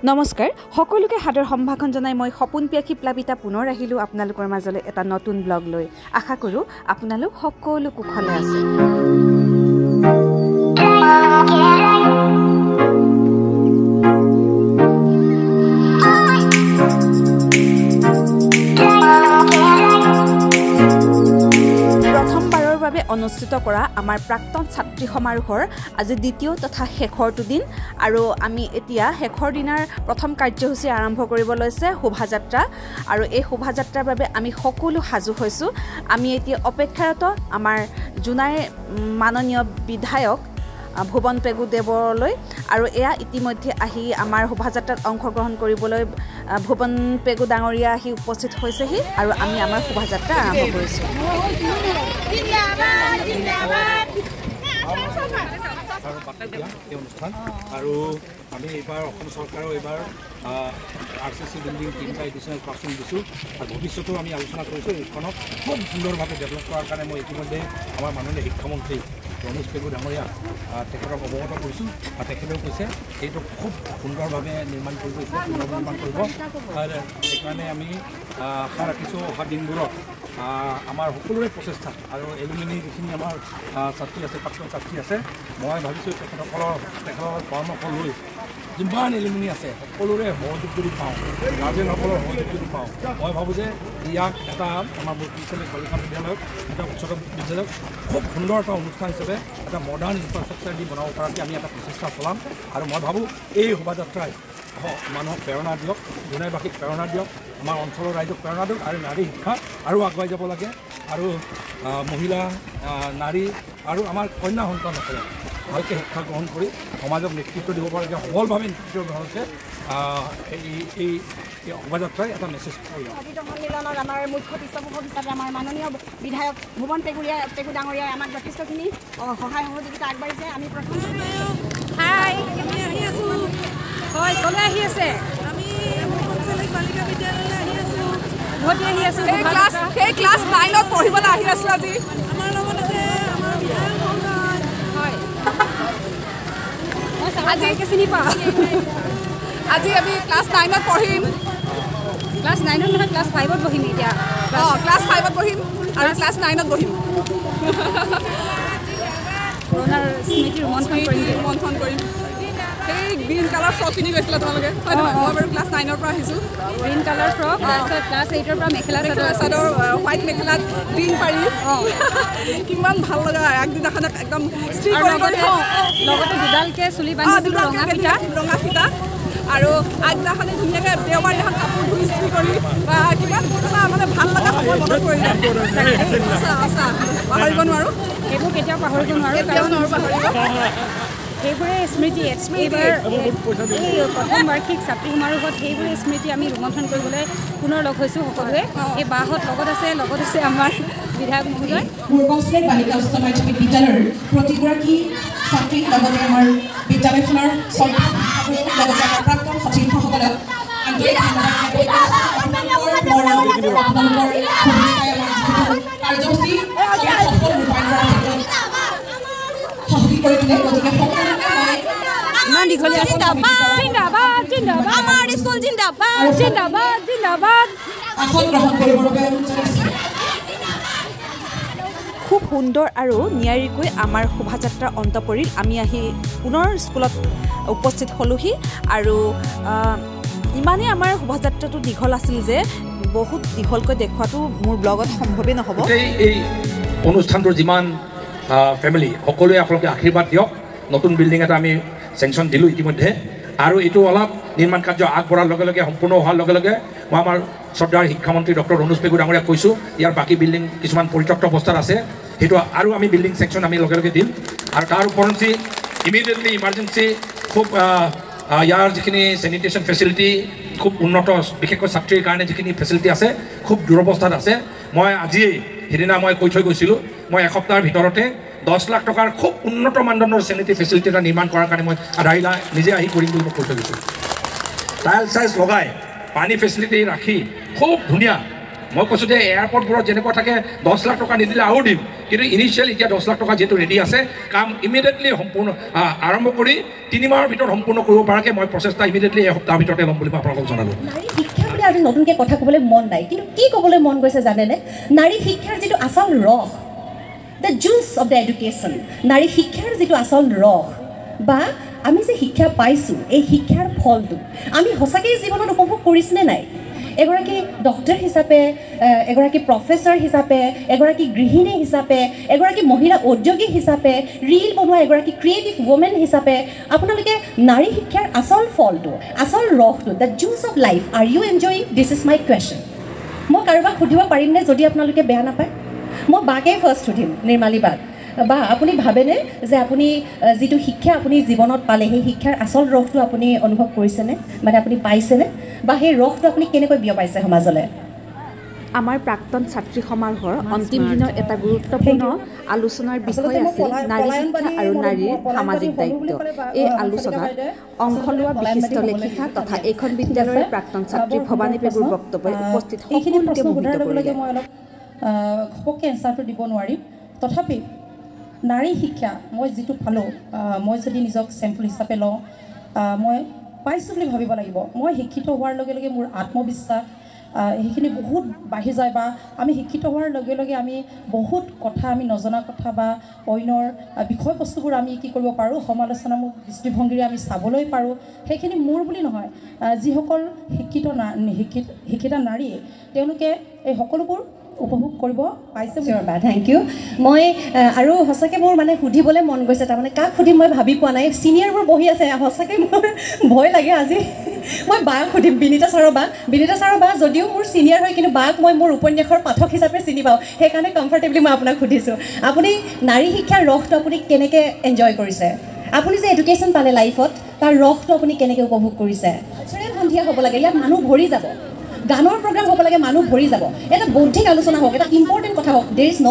নমস্কাৰ সকলোকে হাতৰ সম্ভাষণ জনাই মই সপোন পিয়াখি প্লাবিতা পুনৰ আহিলোঁ আপোনালোকৰ মাজলৈ এটা নতুন ব্লগ লৈ আশা কৰোঁ আপোনালোক সকলো কুশলে আছে অনুষ্ঠিত কৰা আমাৰ প্ৰাক্তন ছাত্ৰী সমাৰোহৰ আজি দ্বিতীয় তথা শেষৰটো দিন আৰু আমি এতিয়া শেষৰ দিনৰ প্ৰথম কাৰ্যসূচী আৰম্ভ কৰিব লৈছে শোভাযাত্ৰা আৰু এই শোভাযাত্ৰাৰ বাবে আমি সকলো সাজু হৈছোঁ আমি এতিয়া অপেক্ষাৰত আমাৰ জুনাই মাননীয় বিধায়ক ভুৱন পেগু দেৱলৈ আৰু এয়া ইতিমধ্যে আহি আমাৰ শোভাযাত্ৰাত অংশগ্ৰহণ কৰিবলৈ ভুৱন পেগু ডাঙৰীয়া আহি উপস্থিত হৈছেহি আৰু আমি আমাৰ শোভাযাত্ৰা আৰম্ভ কৰিছোঁ আৰু আমি এইবাৰ অসম চৰকাৰৰ এইবাৰ RCC বিল্ডিং 3টা এডিশ্যনেল ক্লাছৰুম দিছোঁ আৰু ভৱিষ্যতেও আমি আলোচনা কৰিছোঁ এইখনক খুব সুন্দৰভাৱে ডেভেলপ কৰাৰ কাৰণে মই ইতিমধ্যে আমাৰ মাননীয় শিক্ষামন্ত্ৰী ৰমেশ পেগু ডাঙৰীয়া তেখেতক অৱগত কৰিছোঁ আৰু তেখেতেও কৈছে এইটো খুব সুন্দৰভাৱে নিৰ্মাণ কৰিব নিৰ্মাণ কৰিব আৰু সেইকাৰণে আমি আশা ৰাখিছোঁ অহা দিনবোৰত আমাৰ সকলোৰে প্ৰচেষ্টা আৰু এলুমিনি যিখিনি আমাৰ ছাত্ৰী আছে প্ৰাক্তন ছাত্ৰী আছে মই ভাবিছোঁ তেখেতৰ পৰামৰ্শ লৈ যিমান এলুমিনি আছে সকলোৰে সহযোগ যদি পাওঁ গাৰ্জেনসকলৰ সহযোগ যদি পাওঁ মই ভাবোঁ যে ইয়াক এটা আমাৰ বৈদ্যুতিক বালিকা বিদ্যালয়ত এটা উচ্চতৰ বিদ্যালয়ত খুব সুন্দৰ এটা অনুষ্ঠান হিচাপে এটা মডাৰ্ণ ইনফ্ৰাষ্ট্ৰাকচাৰ দি বনাব পৰাকৈ আমি এটা প্ৰচেষ্টা চলাম আৰু মই ভাবোঁ এই শোভাযাত্ৰাই মানুহক প্ৰেৰণা দিয়ক জোনাইবাসীক প্ৰেৰণা দিয়ক আমাৰ অঞ্চলৰ ৰাইজক প্ৰেৰণা দিয়ক আৰু নাৰী শিক্ষা আৰু আগুৱাই যাব লাগে আৰু মহিলা নাৰী আৰু আমাৰ কন্যা সন্তানসকলে ভালকৈ শিক্ষা গ্ৰহণ কৰি সমাজক নেতৃত্ব দিব পৰাকৈ সবলভাৱে নেতৃত্ব গ্ৰহণকে এই শোভাযাত্ৰাই এটা মেছেজ কৰি সন্মিলনত আমাৰ মুখ্য পৃষ্ঠপোষক হিচাপে আমাৰ মাননীয় বিধায়ক ভুৱন পেগু ডাঙৰীয়াই আমাক যথেষ্টখিনি সহায় সহযোগিতা আগবাঢ়িছে আমি প্ৰথম হয় কলে আহি আছে আমি বালিকা বিদ্যালয়লৈ আহি আছোঁ ভৰ্তি আহি আছোঁ সেই ক্লাছ 9ত পঢ়িবলৈ আহি আছোঁ আজি আমাৰ লগত আছে আমাৰ বিধায়ক হয় আজি চিনি পাওঁ আজি আমি ক্লাছ 9ত পঢ়িম ক্লাছ 9ত নহয় ক্লাছ 5ত বহিম এতিয়া ক্লাছ 5ত বহিম আৰু ক্লাছ 9ত বহিম পুৰণাৰ স্মৃতি ৰোমন্থন কৰিম সেই গ্ৰীণ কালাৰ ফ্ৰক পিন্ধি গৈছিলা তোমালোকে হয় নহয় মই বাৰু ক্লাছ 9ৰ পৰা আহিছোঁ গ্ৰীণ কালাৰ ফ্ৰক তাৰপিছত ক্লাছ 8ৰ পৰা মেখেলা চাদৰ হোৱাইট মেখেলাত গ্ৰীণ পাৰি কিমান ভাল লগা আগদিনাখন একদম লগতে দুডালকৈ চুলি বান্ধিছিলোঁ ৰঙা ফিটা আৰু আগদিনাখনে ধুনীয়াকৈ দেওবাৰ দিনাখন কাপোৰ ধুই ইস্ত্ৰি কৰি বা কিমান ঘটনা মানে ভাল লগা সময় মনত পৰিলে সঁচা পাহৰিব নোৱাৰোঁ সেইবোৰ কেতিয়াও পাহৰিব নোৱাৰোঁ সেইবোৰে স্মৃতি এইবাৰ এই প্ৰথম বাৰ্ষিক ছাত্ৰী সমাৰোহত সেইবোৰে স্মৃতি আমি ৰোমন্থন কৰিবলৈ পুনৰ লগ হৈছোঁ সকলোৱে এই বাহঁত লগত আছে আমাৰ বিধায়ক মহোদয় পূৰ্বশ্ৰেণীৰ বালিকা উচ্চ মাধ্যমিক বিদ্যালয়ৰ প্ৰতিগৰাকী ছাত্ৰীৰ লগতে আমাৰ বিদ্যালয়খনৰ লগতে আমাৰ প্ৰাক্তন সতীৰ্থসকলক আন্তৰিক কাৰ্যসূচী সফল ৰূপায়ণ কৰাৰ ক্ষেত্ৰত সহযোগী কৰি তোলে গতিকে ইমান দীঘলীয়া জিন্দাবাদ আমাৰ স্কুল জিন্দাবাদ আসন গ্ৰহণ কৰিবৰ বাবে খুব সুন্দৰ আৰু নিয়াৰিকৈ আমাৰ শোভাযাত্ৰাৰ অন্ত পৰিল আমি আহি পুনৰ স্কুলত উপস্থিত হ'লোহি আৰু ইমানেই আমাৰ শোভাযাত্ৰাটো দীঘল আছিল যে বহুত দীঘলকৈ দেখুৱাটো মোৰ ব্লগত সম্ভৱেই নহ'ব এই অনুষ্ঠানটোৰ যিমান ফেমিলি সকলোৱে আপোনালোকে আশীৰ্বাদ দিয়ক নতুন বিল্ডিং এটা আমি চেংচন দিলোঁ ইতিমধ্যে আৰু এইটো অলপ নিৰ্মাণ কাৰ্য আগবঢ়াৰ লগে লগে সম্পূৰ্ণ হোৱাৰ লগে লগে মই আমাৰ শ্ৰদ্ধাৰ শিক্ষামন্ত্ৰী ডক্টৰ ৰমেশ পেগু ডাঙৰীয়াক কৈছোঁ ইয়াৰ বাকী বিল্ডিং কিছুমান পৰিত্যক্ত অৱস্থাত আছে সেইটো আৰু আমি বিল্ডিং চেকশ্যন আমি লগে লগে দিম আৰু তাৰ ওপৰঞ্চি ইমিডিয়েটলি ইমাৰ্জেঞ্চি খুব ইয়াৰ যিখিনি চেনিটেশ্যন ফেচিলিটি খুব উন্নত বিশেষকৈ ছাত্ৰীৰ কাৰণে যিখিনি ফেচিলিটি আছে খুব দুৰৱস্থাত আছে মই আজিয়েই সেইদিনা মই কৈ থৈ গৈছিলোঁ মই এসপ্তাহৰ ভিতৰতে 10 লাখ টকাৰ খুব উন্নত মানদণ্ডৰ চেনিটেৰী ফেচিলিটি এটা নিৰ্মাণ কৰাৰ কাৰণে মই আধাৰিলা নিজে আহি কৰিম বুলি মই কৈ থৈ গৈছোঁ টাইল চাইজ লগাই পানী ফেচিলিটি ৰাখি খুব ধুনীয়া মই কৈছোঁ যে এয়াৰপৰ্টবোৰত যেনেকুৱা থাকে 10 লাখ টকা নিদিলে আৰু দিম কিন্তু ইনিচিয়েল এতিয়া 10 লাখ টকা যেহেতু ৰেডি আছে কাম ইমিডিয়েটলি সম্পূৰ্ণ আৰম্ভ কৰি 3 মাহৰ ভিতৰত সম্পূৰ্ণ কৰিব পৰাকে মই প্ৰচেষ্টা ইমিডিয়েটলি এসপ্তাহৰ ভিতৰতে ল'ম বুলি মই আপোনালোকক জনালোঁ নাৰী শিক্ষা বুলি আজি নতুনকৈ কথা ক'বলৈ মন নাই কিন্তু কি ক'বলৈ মন গৈছে জানেনে নাৰী শিক্ষাৰ যিটো আচল ৰস the juice of the education নাৰী শিক্ষাৰ যিটো আচল ৰস বা আমি যে শিক্ষা পাইছোঁ এই শিক্ষাৰ ফলটো আমি সঁচাকৈ জীৱনত উপভোগ কৰিছোনে নাই এগৰাকী ডক্টৰ হিচাপে এগৰাকী প্ৰফেচৰ হিচাপে এগৰাকী গৃহিণী হিচাপে এগৰাকী মহিলা উদ্যোগী হিচাপে ৰীল বনোৱা এগৰাকী ক্ৰিয়েটিভ ৱমেন হিচাপে আপোনালোকে নাৰী শিক্ষাৰ আচল ফলটো আচল ৰসটো the juice of life are you enjoying this is my question মই কাৰোবাক সুধিব পাৰিমনে যদি আপোনালোকে বেয়া নাপায় মই বাকেই ফাৰ্ষ্ট সুধিম নিৰ্মালী বাক বা আপুনি ভাবেনে যে আপুনি যিটো শিক্ষা আপুনি জীৱনত পালে সেই শিক্ষাৰ আচল ৰসটো আপুনি অনুভৱ কৰিছেনে মানে আপুনি পাইছেনে বা সেই ৰসটো আপুনি কেনেকৈ বিয়পাইছে সমাজলৈ আমাৰ প্ৰাক্তন ছাত্ৰী সমাৰোহৰ অন্তিম দিনৰ এটা গুৰুত্বপূৰ্ণ আলোচনাৰ বিষয় আছিল নাৰী শিক্ষা আৰু নাৰীৰ সামাজিক দায়িত্ব এই আলোচনাত অংশ লোৱা বিশিষ্ট লেখিকা তথা এইখন বিদ্যালয়ৰ প্ৰাক্তন ছাত্ৰী ভৱানী পেগুৰ বক্তব্যই উপস্থিত সকলোকে মোহিত কৰিলে মই অলপ ঘপককৈ এনচাৰটো দিব নোৱাৰিম তথাপি নাৰী শিক্ষা মই যিটো পালোঁ মই যদি নিজক চেম্পল হিচাপে লওঁ মই পাইছোঁ বুলি ভাবিব লাগিব মই শিক্ষিত হোৱাৰ লগে লগে মোৰ আত্মবিশ্বাস সেইখিনি বহুত বাঢ়ি যায় বা আমি শিক্ষিত হোৱাৰ লগে লগে আমি বহুত কথা আমি নজনা কথা বা অন্যৰ বিষয়বস্তুবোৰ আমি কি কৰিব পাৰোঁ সমালোচনামূলক দৃষ্টিভংগীৰে আমি চাবলৈ পাৰোঁ সেইখিনি মোৰ বুলি নহয় যিসকল শিক্ষিত নাৰীয়ে তেওঁলোকে এই সকলোবোৰ উপভোগ কৰিব পাইছে বা থেংক ইউ মই আৰু সঁচাকৈ মোৰ মানে সুধিবলৈ মন গৈছে তাৰমানে কাক সুধিম মই ভাবি পোৱা নাই ছিনিয়ৰবোৰ বহি আছে সঁচাকৈ মোৰ ভয় লাগে আজি মই বাক সুধিম বিনীতা ছাৰৰ বা যদিও মোৰ ছিনিয়ৰ হয় কিন্তু বাক মই মোৰ উপন্যাসৰ পাঠক হিচাপে চিনি পাওঁ সেইকাৰণে কমফৰ্টেবলি মই আপোনাক সুধিছোঁ আপুনি নাৰী শিক্ষাৰ ৰসটো আপুনি কেনেকৈ এনজয় কৰিছে আপুনি যে এডুকেশ্যন পালে লাইফত তাৰ ৰসটো আপুনি কেনেকৈ উপভোগ কৰিছে কালচাৰেল সন্ধিয়া হ'ব লাগে ইয়াত মানুহ ভৰি যাব গানৰ প্ৰগ্ৰাম হ'ব লাগে মানুহ ভৰি যাব এটা বৌদ্ধিক আলোচনা হওক এটা ইম্পৰ্টেণ্ট কথা হওক দেৰ ইজ ন'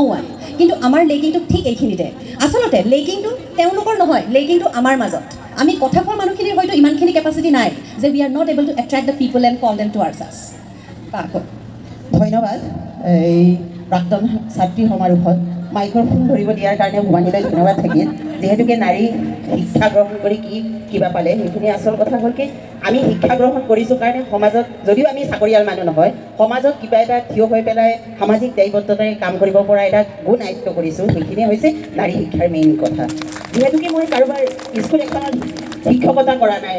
ওৱান কিন্তু আমাৰ লেকিংটো ঠিক এইখিনিতে আচলতে লেকিংটো তেওঁলোকৰ নহয় লেকিংটো আমাৰ মাজত আমি কথা কোৱা মানুহখিনিৰ হয়তো ইমানখিনি কেপাচিটি নাই যে we are not able to attract the people and call them towards আছ ধন্যবাদ এই প্ৰাক্তন ছাত্ৰী সমাৰোহত মাইক্ৰফোন ধৰিব দিয়াৰ কাৰণে ভৱানীলৈ ধন্যবাদ থাকিল যিহেতুকে নাৰী শিক্ষা গ্ৰহণ কৰি কিবা পালে সেইখিনি আচল কথা হ'ল কি আমি শিক্ষা গ্ৰহণ কৰিছোঁ কাৰণে সমাজত যদিও আমি চাকৰিয়াল মানুহ নহয় সমাজত কিবা এটা থিয় হৈ পেলাই সামাজিক দায়বদ্ধতাৰে কাম কৰিব পৰা এটা গুণ আয়ত্ব কৰিছোঁ সেইখিনিয়ে হৈছে নাৰী শিক্ষাৰ মেইন কথা যিহেতুকে মই কাৰোবাৰ স্কুল এখনত শিক্ষকতা কৰা নাই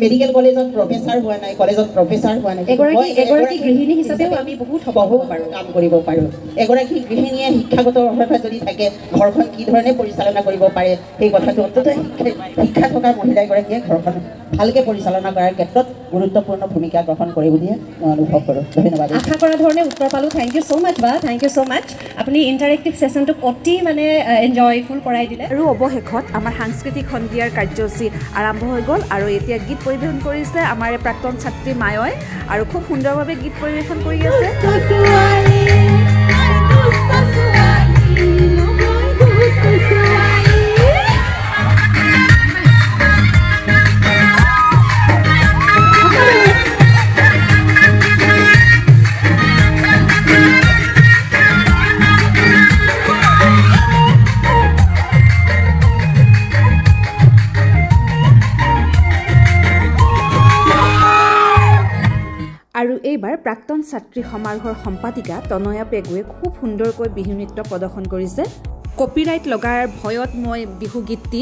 মেডিকেল কলেজত প্ৰফেচাৰ হোৱা নাই কলেজত প্ৰফেচাৰ হোৱা নাই এগৰাকী গৃহিণী হিচাপেও আমি বহুত কাম কৰিব পাৰোঁ এগৰাকী গৃহিণীয়ে শিক্ষাগত অৰ্হতা যদি থাকে ঘৰখন কি ধৰণে পৰিচালনা কৰিব পাৰে সেই কথাটো অন্ততঃ শিক্ষা থকা মহিলা এগৰাকীয়ে ঘৰখন ভালকৈ পৰিচালনা কৰাৰ ক্ষেত্ৰত গুৰুত্বপূৰ্ণ ভূমিকা গ্ৰহণ কৰে বুলিয়ে মই অনুভৱ কৰোঁ ধন্যবাদ আশা কৰা ধৰণে উত্তৰ পালোঁ থেংক ইউ ছ' মাছ বা থেংক ইউ ছ' মাছ আপুনি ইণ্টাৰেক্টিভ ছেশ্যনটোক অতি মানে এনজয়ফুল কৰাই দিলে আৰু অৱশেষত আমাৰ সাংস্কৃতিক সন্ধিয়াৰ কাৰ্যসূচী আৰম্ভ হৈ গ'ল আৰু এতিয়া গীত পৰিৱেশন কৰিছে আমাৰ প্ৰাক্তন ছাত্ৰী মায়ই আৰু খুব সুন্দৰভাৱে গীত পৰিৱেশন কৰি আছে আৰু এইবাৰ প্ৰাক্তন ছাত্ৰী সমাৰোহৰ সম্পাদিকা তনয়া পেগুৱে খুব সুন্দৰকৈ বিহু নৃত্য প্ৰদৰ্শন কৰিছে কপিৰাইট লগাৰ ভয়ত মই বিহু গীতটি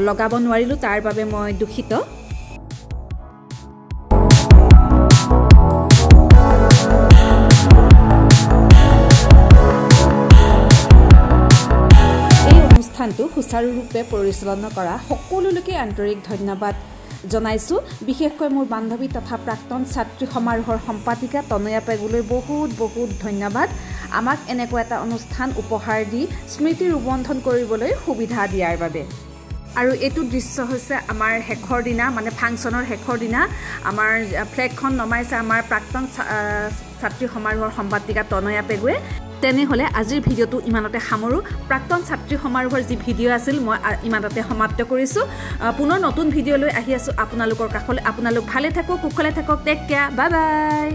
লগাব নোৱাৰিলোঁ তাৰ বাবে মই দুখিত এই অনুষ্ঠানটো সুচাৰুৰূপে পৰিচালনা কৰা সকলোলৈকে আন্তৰিক ধন্যবাদ জনাইছোঁ বিশেষকৈ মোৰ বান্ধৱী তথা প্ৰাক্তন ছাত্ৰী সমাৰোহৰ সম্পাদিকা তনয়া পেগুলৈ বহুত বহুত ধন্যবাদ আমাক এনেকুৱা এটা অনুষ্ঠান উপহাৰ দি স্মৃতি ৰোমন্থন কৰিবলৈ সুবিধা দিয়াৰ বাবে আৰু এইটো দৃশ্য হৈছে আমাৰ শেষৰ দিনা মানে ফাংচনৰ শেষৰ দিনা আমাৰ ফ্লেগখন নমাইছে আমাৰ প্ৰাক্তন ছাত্ৰী সমাৰোহৰ সম্পাদিকা তনয়া পেগুৱে তেনেহ'লে আজিৰ ভিডিঅ'টো ইমানতে সামৰোঁ প্ৰাক্তন ছাত্ৰী সমাৰোহৰ যি ভিডিঅ' আছিল মই ইমানতে সমাপ্ত কৰিছোঁ পুনৰ নতুন ভিডিঅ'লৈ আহি আছোঁ আপোনালোকৰ কাষলৈ আপোনালোক ভালে থাকক কুশলে থাকক টেক কেয়াৰ বাই বাই